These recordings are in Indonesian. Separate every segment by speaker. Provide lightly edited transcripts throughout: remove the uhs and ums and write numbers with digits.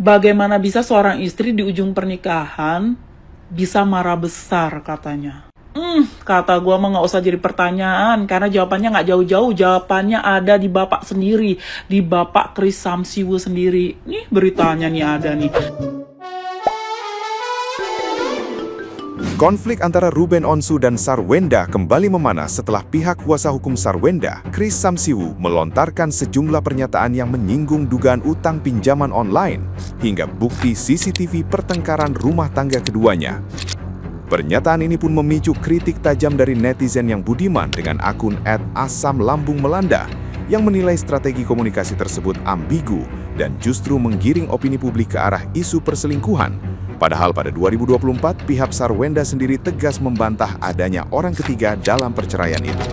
Speaker 1: Bagaimana bisa seorang istri di ujung pernikahan bisa marah besar katanya. Kata gue mah nggak usah jadi pertanyaan, karena jawabannya nggak jauh-jauh, jawabannya ada di bapak sendiri, di bapak Chris Samsiwo sendiri. Nih beritanya nih ada nih.
Speaker 2: Konflik antara Ruben Onsu dan Sarwenda kembali memanas setelah pihak kuasa hukum Sarwenda, Chris Samsiwo, melontarkan sejumlah pernyataan yang menyinggung dugaan utang pinjaman online hingga bukti CCTV pertengkaran rumah tangga keduanya. Pernyataan ini pun memicu kritik tajam dari netizen yang budiman dengan akun @asamlambungmelanda yang menilai strategi komunikasi tersebut ambigu dan justru menggiring opini publik ke arah isu perselingkuhan. Padahal pada 2024, pihak Sarwenda sendiri tegas membantah adanya orang ketiga dalam perceraian itu.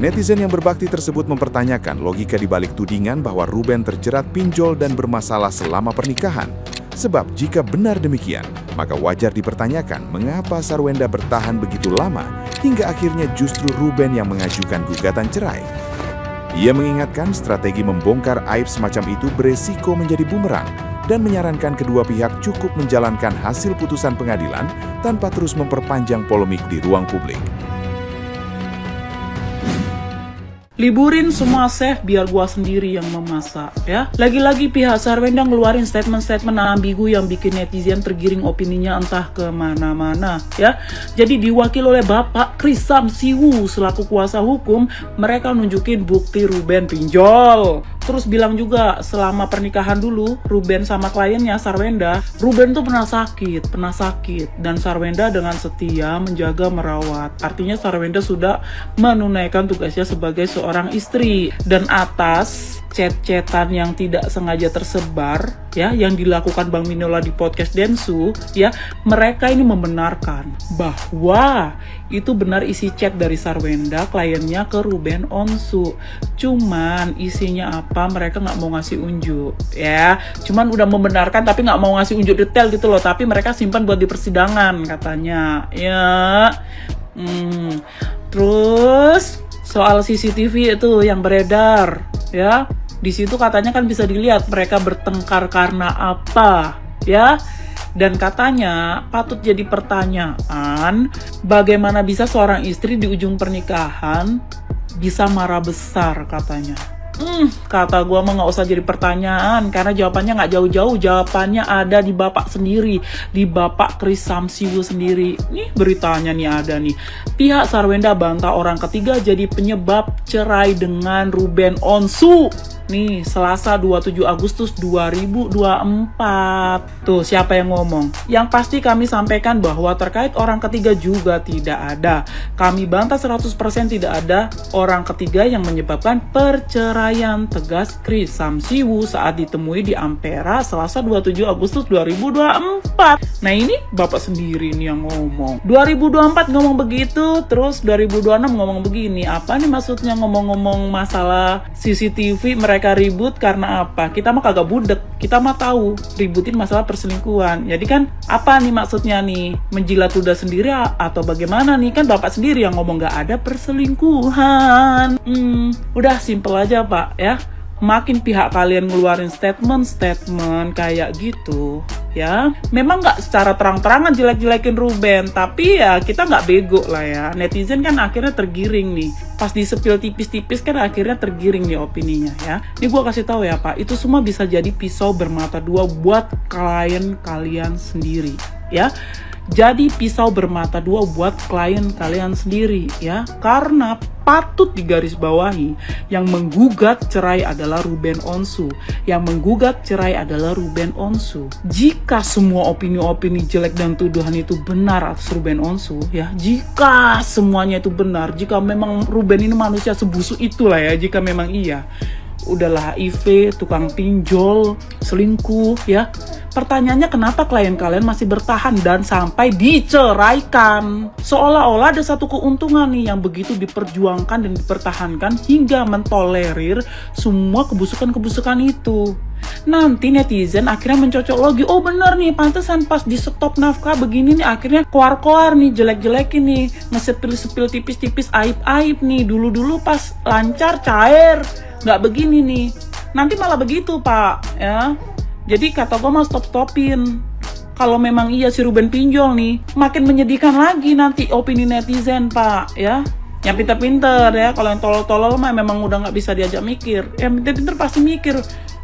Speaker 2: Netizen yang berbakti tersebut mempertanyakan logika di balik tudingan bahwa Ruben terjerat pinjol dan bermasalah selama pernikahan. Sebab jika benar demikian, maka wajar dipertanyakan mengapa Sarwenda bertahan begitu lama hingga akhirnya justru Ruben yang mengajukan gugatan cerai. Ia mengingatkan strategi membongkar aib semacam itu beresiko menjadi bumerang dan menyarankan kedua pihak cukup menjalankan hasil putusan pengadilan tanpa terus memperpanjang polemik di ruang publik.
Speaker 1: Liburin semua chef biar gua sendiri yang memasak ya. Lagi-lagi pihak Sarwenda ngeluarin statement-statement ambigu yang bikin netizen tergiring opininya entah kemana-mana ya. Jadi diwakil oleh Bapak Chris Samsiwo selaku kuasa hukum, mereka nunjukin bukti Ruben pinjol. Terus bilang juga selama pernikahan dulu Ruben sama kliennya Sarwenda, Ruben tuh pernah sakit dan Sarwenda dengan setia menjaga merawat. Artinya Sarwenda sudah menunaikan tugasnya sebagai seorang istri. Dan atas chat-chatan yang tidak sengaja tersebar ya, yang dilakukan Bang Minola di podcast Densu ya, mereka ini membenarkan bahwa itu benar isi chat dari Sarwenda kliennya ke Ruben Onsu. Cuman isinya apa mereka nggak mau ngasih unjuk ya, cuman udah membenarkan tapi nggak mau ngasih unjuk detail gitu loh, tapi mereka simpan buat di persidangan katanya ya. Terus soal CCTV itu yang beredar ya, di situ katanya kan bisa dilihat mereka bertengkar karena apa ya. Dan katanya patut jadi pertanyaan, bagaimana bisa seorang istri di ujung pernikahan bisa marah besar katanya. Kata gue mah nggak usah jadi pertanyaan, karena jawabannya nggak jauh-jauh, jawabannya ada di bapak sendiri, di bapak Chris Samsiwo sendiri. Nih beritanya nih ada nih. Pihak Sarwenda bantah orang ketiga jadi penyebab cerai dengan Ruben Onsu. Nih, Selasa 27 Agustus 2024. Tuh, siapa yang ngomong? Yang pasti kami sampaikan bahwa terkait orang ketiga juga tidak ada. Kami bantah 100% tidak ada orang ketiga yang menyebabkan perceraian, tegas Chris Samsiwo saat ditemui di Ampera Selasa 27 Agustus 2024. Nah, ini bapak sendiri nih yang ngomong. 2024 ngomong begitu, terus 2026 ngomong begini. Apa nih maksudnya ngomong-ngomong masalah CCTV mereka ribut karena apa? Kita mah kagak budek, kita mah tahu ributin masalah perselingkuhan. Jadi kan apa nih maksudnya nih? Menjilat ludah sendiri atau bagaimana nih? Kan bapak sendiri yang ngomong gak ada perselingkuhan. Udah simple aja pak ya. Makin pihak kalian ngeluarin statement kayak gitu ya, memang nggak secara terang-terangan jelek-jelekin Ruben, tapi ya kita nggak bego lah ya. Netizen kan akhirnya tergiring nih, pas disepil tipis-tipis kan akhirnya tergiring nih opininya ya. Ini gue kasih tahu ya pak, itu semua bisa jadi pisau bermata dua buat klien kalian sendiri ya. Jadi pisau bermata dua buat klien kalian sendiri ya, karena patut digarisbawahi yang menggugat cerai adalah Ruben Onsu. Yang menggugat cerai adalah Ruben Onsu. Jika semua opini-opini jelek dan tuduhan itu benar atas Ruben Onsu ya, jika semuanya itu benar, jika memang Ruben ini manusia sebusuk itulah ya, jika memang iya, udahlah HIV, tukang pinjol, selingkuh ya. Pertanyaannya kenapa klien kalian masih bertahan dan sampai diceraikan? Seolah-olah ada satu keuntungan nih yang begitu diperjuangkan dan dipertahankan hingga mentolerir semua kebusukan-kebusukan itu. Nanti netizen akhirnya mencocok logi, oh bener nih, pantesan pas di stop nafkah begini nih akhirnya koar-koar nih, jelek-jelekin nih, ngesepil-sepil tipis-tipis aib-aib nih, dulu-dulu pas lancar cair, nggak begini nih. Nanti malah begitu Pak, ya. Jadi kata gue mau stopin. Kalau memang iya si Ruben pinjol nih, makin menyedihkan lagi nanti opini netizen Pak, ya. Yang pinter-pinter ya, kalau yang tolol-tolol mah memang udah nggak bisa diajak mikir. Yang pinter-pinter pasti mikir,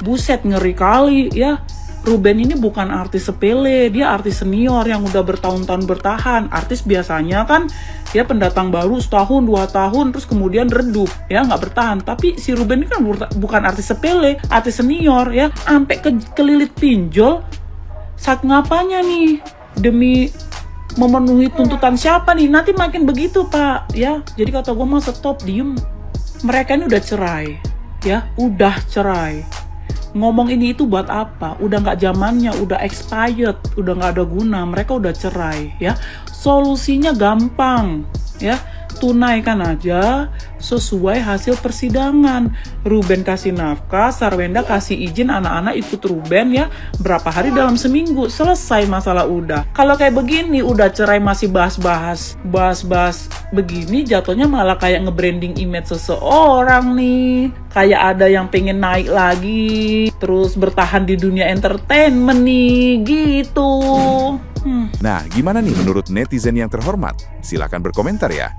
Speaker 1: buset ngeri kali ya. Ruben ini bukan artis sepele, dia artis senior yang udah bertahun-tahun bertahan. Artis biasanya kan dia pendatang baru setahun, 2 tahun, terus kemudian redup, ya nggak bertahan. Tapi si Ruben ini kan bukan artis sepele, artis senior ya, sampai kelilit pinjol. Saat ngapanya nih, demi memenuhi tuntutan siapa nih? Nanti makin begitu Pak, ya. Jadi kata gue mau stop, diem. Mereka ini udah cerai, ya, udah cerai. Ngomong ini itu buat apa? Udah nggak zamannya, udah expired, udah nggak ada guna. Mereka udah cerai, ya. Solusinya gampang, ya. Tunaikan aja sesuai hasil persidangan. Ruben kasih nafkah, Sarwenda kasih izin anak-anak ikut Ruben ya. Berapa hari dalam seminggu, selesai masalah udah. Kalau kayak begini udah cerai masih bahas-bahas begini, jatuhnya malah kayak nge-branding image seseorang nih. Kayak ada yang pengen naik lagi, terus bertahan di dunia entertainment nih, gitu.
Speaker 2: Nah, gimana nih menurut netizen yang terhormat? Silakan berkomentar ya.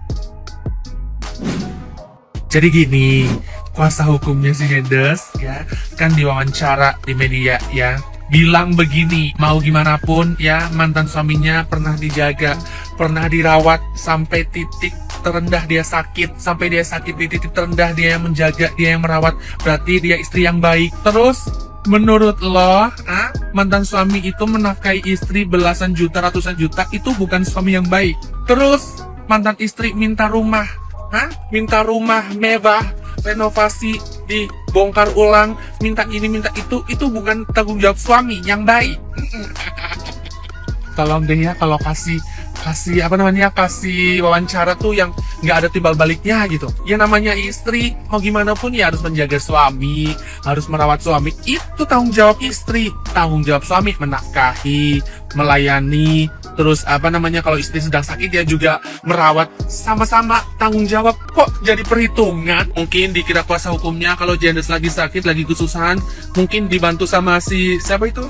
Speaker 3: Jadi gini, kuasa hukumnya si Jendes ya kan diwawancara di media ya, bilang begini, mau gimana pun ya mantan suaminya pernah dijaga, pernah dirawat sampai titik terendah dia sakit, sampai dia sakit di titik terendah dia yang menjaga, dia yang merawat, berarti dia istri yang baik. Terus menurut lo, mantan suami itu menafkahi istri belasan juta, ratusan juta, itu bukan suami yang baik. Terus mantan istri minta rumah, minta rumah mewah, renovasi, dibongkar ulang, minta ini, minta itu bukan tanggung jawab suami yang baik. Tolong deh ya kalau kasih kasih wawancara tuh yang nggak ada timbal baliknya gitu. Ya namanya istri, mau gimana pun ya harus menjaga suami, harus merawat suami. Itu tanggung jawab istri. Tanggung jawab suami menafkahi, melayani, terus kalau istri sedang sakit dia juga merawat, sama-sama tanggung jawab. Kok jadi perhitungan? Mungkin dikira kuasa hukumnya kalau Jendes lagi sakit, lagi kesusahan, mungkin dibantu sama si siapa itu?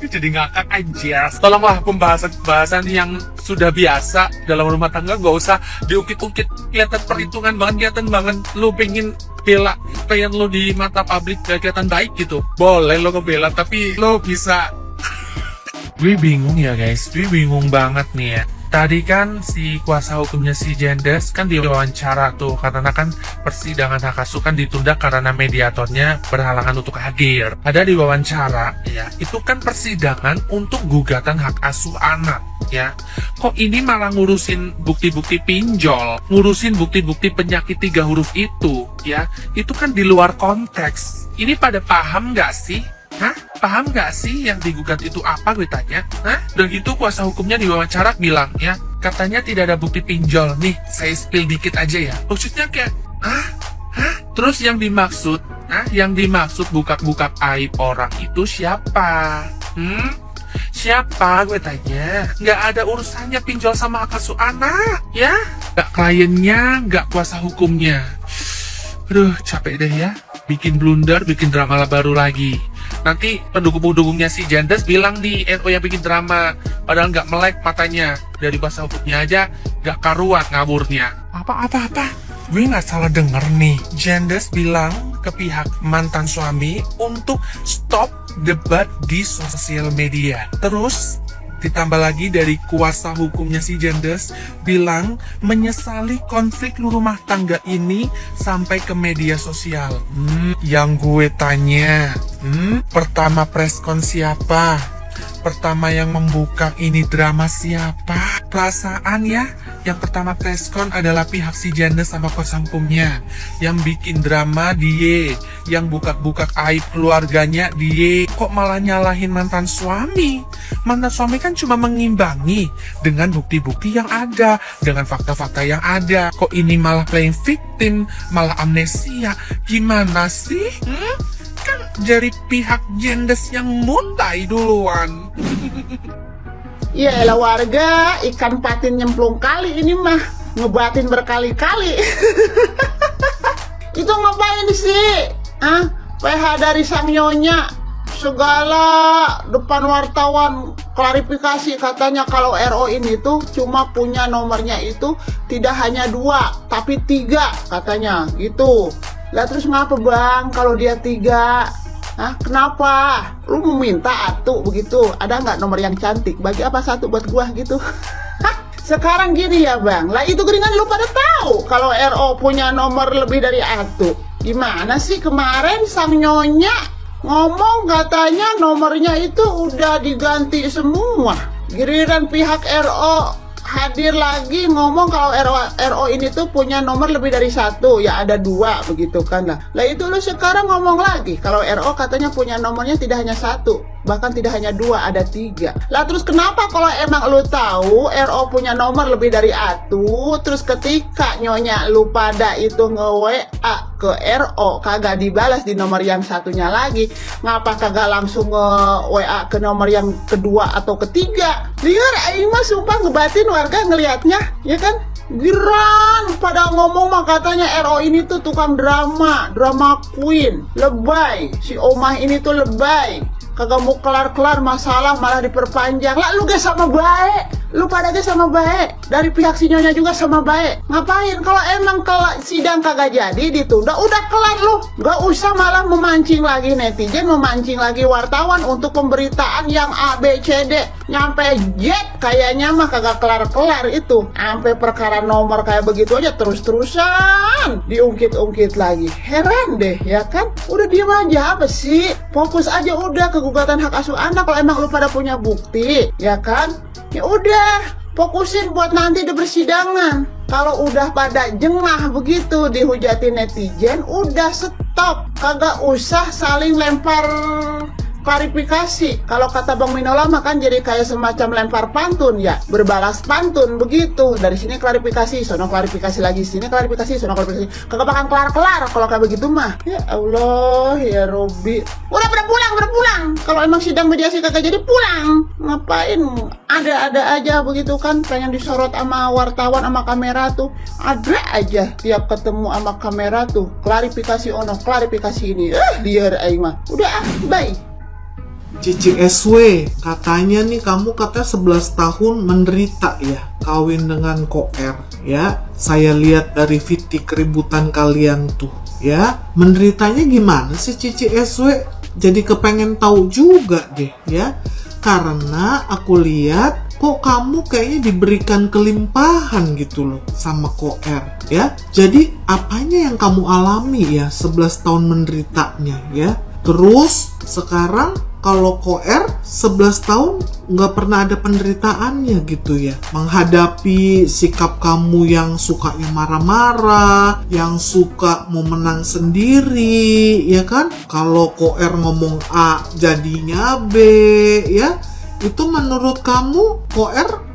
Speaker 3: Jadi ngakak aja. Tolonglah pembahasan yang sudah biasa dalam rumah tangga gak usah diukit-ukit. Kelihatan perhitungan banget, kelihatan banget lu pengen bela klien lu di mata publik, gak kelihatan baik gitu. Boleh lo ngebela, tapi lo bisa. Gue bingung ya guys, gue bingung banget nih ya. Tadi kan si kuasa hukumnya si Jendes kan diwawancara tuh, karena kan persidangan hak asuh kan ditunda karena mediatornya berhalangan untuk hadir. Ada di wawancara ya, itu kan persidangan untuk gugatan hak asuh anak ya. Kok ini malah ngurusin bukti-bukti pinjol, ngurusin bukti-bukti penyakit 3 huruf itu ya. Itu kan di luar konteks. Ini pada paham nggak sih? Paham gak sih yang digugat itu apa, gue tanya? Dan itu kuasa hukumnya di wawancara bilang ya, katanya tidak ada bukti pinjol. Nih, saya spill dikit aja ya. Maksudnya kayak, Terus yang dimaksud buka-buka aib orang itu siapa? Siapa, gue tanya? Nggak ada urusannya pinjol sama hak asuh anak, ya? Nggak kliennya, nggak kuasa hukumnya. Aduh, capek deh ya. Bikin blunder, bikin drama baru lagi. Nanti pendukung-pendukungnya si Jendes bilang di NO yang bikin drama, padahal nggak melek matanya. Dari kuasa hukumnya aja nggak karuan ngaburnya. Apa? Gue nggak salah denger nih. Jendes bilang ke pihak mantan suami untuk stop debat di sosial media. Terus ditambah lagi dari kuasa hukumnya si Jendes bilang menyesali konflik rumah tangga ini sampai ke media sosial. Yang gue tanya, pertama preskon siapa? Pertama yang membuka ini drama siapa? Perasaan ya, yang pertama preskon adalah pihak si Jendes sama kuasa hukumnya. Yang bikin drama dia, yang buka-buka aib keluarganya dia. Kok malah nyalahin mantan suami? Mantan suami kan cuma mengimbangi dengan bukti-bukti yang ada, dengan fakta-fakta yang ada. Kok ini malah playing victim, malah amnesia? Gimana sih? Kan dari pihak Jendes yang mulai duluan.
Speaker 4: Ya elah warga, ikan patin nyemplung kali ini mah, ngebatin berkali-kali. Itu ngapain sih? PH dari sang nyonya segala depan wartawan klarifikasi, katanya kalau RO ini tuh cuma punya nomornya itu tidak hanya 2 tapi 3 katanya gitu. Lah terus ngapa bang kalau dia 3? Kenapa? Lu mau minta atuh begitu? Ada nggak nomor yang cantik? Bagi apa satu buat gua gitu? Sekarang gini ya bang, lah itu geringan lu pada tahu kalau RO punya nomor lebih dari atuh. Gimana sih kemarin sang nyonya ngomong katanya nomornya itu udah diganti semua. Giliran pihak RO hadir lagi ngomong kalau RO ini tuh punya nomor lebih dari 1, ya ada 2 begitu kan lah. Lah itu lu sekarang ngomong lagi kalau RO katanya punya nomornya tidak hanya 1, bahkan tidak hanya 2, ada 3. Lah terus kenapa kalau emang lu tahu RO punya nomor lebih dari 1, terus ketika nyonya lu pada itu nge-WA ke RO kagak dibalas di nomor yang satunya lagi, ngapa kagak langsung nge-WA ke nomor yang kedua atau ketiga? Lihat aing mah sumpah ngebatin warga ngelihatnya, ya kan? Giran pada ngomong mah katanya RO ini tuh tukang drama queen, lebay. Si Omah ini tuh lebay, kagak mau kelar-kelar masalah malah diperpanjang. Lah lu guys sama baik, lu pada guys sama baik, dari pihak si nyonya juga sama baik. Ngapain kalau emang kalau sidang kagak jadi ditunda, udah kelar lu. Gak usah malah memancing lagi netizen, memancing lagi wartawan untuk pemberitaan yang A, B, C, D nyampe Z. Kayaknya mah kagak kelar-kelar itu, sampai perkara nomor kayak begitu aja terus-terusan diungkit-ungkit lagi. Heran deh ya kan, udah diem aja apa sih, fokus aja udah ke gugatan hak asuh anak. Kalau emang lu pada punya bukti ya kan, ya udah fokusin buat nanti di persidangan. Kalau udah pada jengah begitu dihujati netizen, udah stop, kagak usah saling lempar klarifikasi. Kalau kata Bang Minola mah kan jadi kayak semacam lempar pantun ya, berbalas pantun begitu. Dari sini klarifikasi, sono klarifikasi lagi, sini klarifikasi, sono klarifikasi. Kagak bakal kelar-kelar kalau kayak begitu mah. Ya Allah ya Robi. Udah pulang. Kalau emang sidang mediasi kagak jadi pulang. Ngapain? Ada aja begitu kan, pengen disorot sama wartawan sama kamera tuh. Ada aja tiap ketemu sama kamera tuh klarifikasi ono, klarifikasi ini. Liar aing mah. Udah bye.
Speaker 5: Cici SW, katanya nih kamu katanya 11 tahun menderita ya, kawin dengan koer ya. Saya lihat dari VT keributan kalian tuh ya. Menderitanya gimana sih Cici SW? Jadi kepengen tahu juga deh ya. Karena aku lihat kok kamu kayaknya diberikan kelimpahan gitu loh sama koer ya. Jadi apanya yang kamu alami ya 11 tahun menderitanya ya. Terus sekarang kalau koer 11 tahun nggak pernah ada penderitaannya gitu ya. Menghadapi sikap kamu yang sukanya marah-marah, yang suka mau menang sendiri, ya kan? Kalau koer ngomong A jadinya B, ya. Itu menurut kamu koer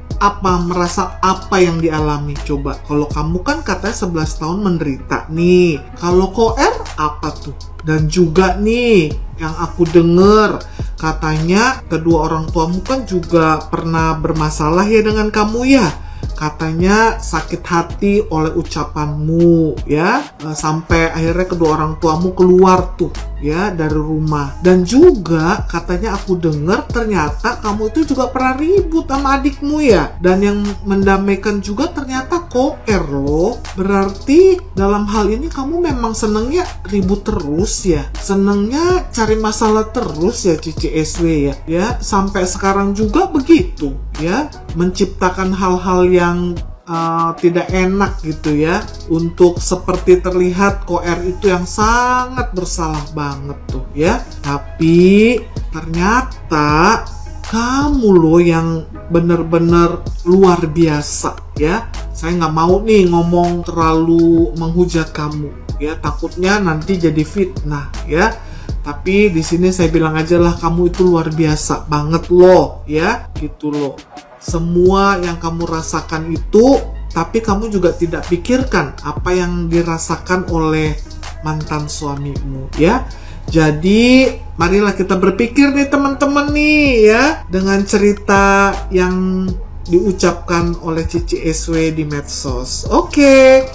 Speaker 5: merasa apa yang dialami? Coba, kalau kamu kan katanya 11 tahun menderita nih. Kalau koer apa tuh? Dan juga nih, yang aku dengar katanya kedua orang tuamu kan juga pernah bermasalah ya dengan kamu ya. Katanya sakit hati oleh ucapanmu ya, sampai akhirnya kedua orang tuamu keluar tuh ya dari rumah. Dan juga katanya aku dengar ternyata kamu itu juga pernah ribut sama adikmu ya. Dan yang mendamaikan juga ternyata koer loh. Berarti dalam hal ini kamu memang senengnya ribut terus ya, senengnya cari masalah terus ya Cici SW ya, sampai sekarang juga begitu ya, menciptakan hal-hal yang tidak enak gitu ya, untuk seperti terlihat koer itu yang sangat bersalah banget tuh ya. Tapi ternyata kamu loh yang bener-bener luar biasa ya. Saya nggak mau nih ngomong terlalu menghujat kamu ya, takutnya nanti jadi fitnah ya. Tapi di sini saya bilang aja lah, kamu itu luar biasa banget loh ya, gitu loh. Semua yang kamu rasakan itu, tapi kamu juga tidak pikirkan apa yang dirasakan oleh mantan suamimu ya. Jadi marilah kita berpikir nih teman-teman nih ya, dengan cerita yang diucapkan oleh Cici SW di medsos. Oke.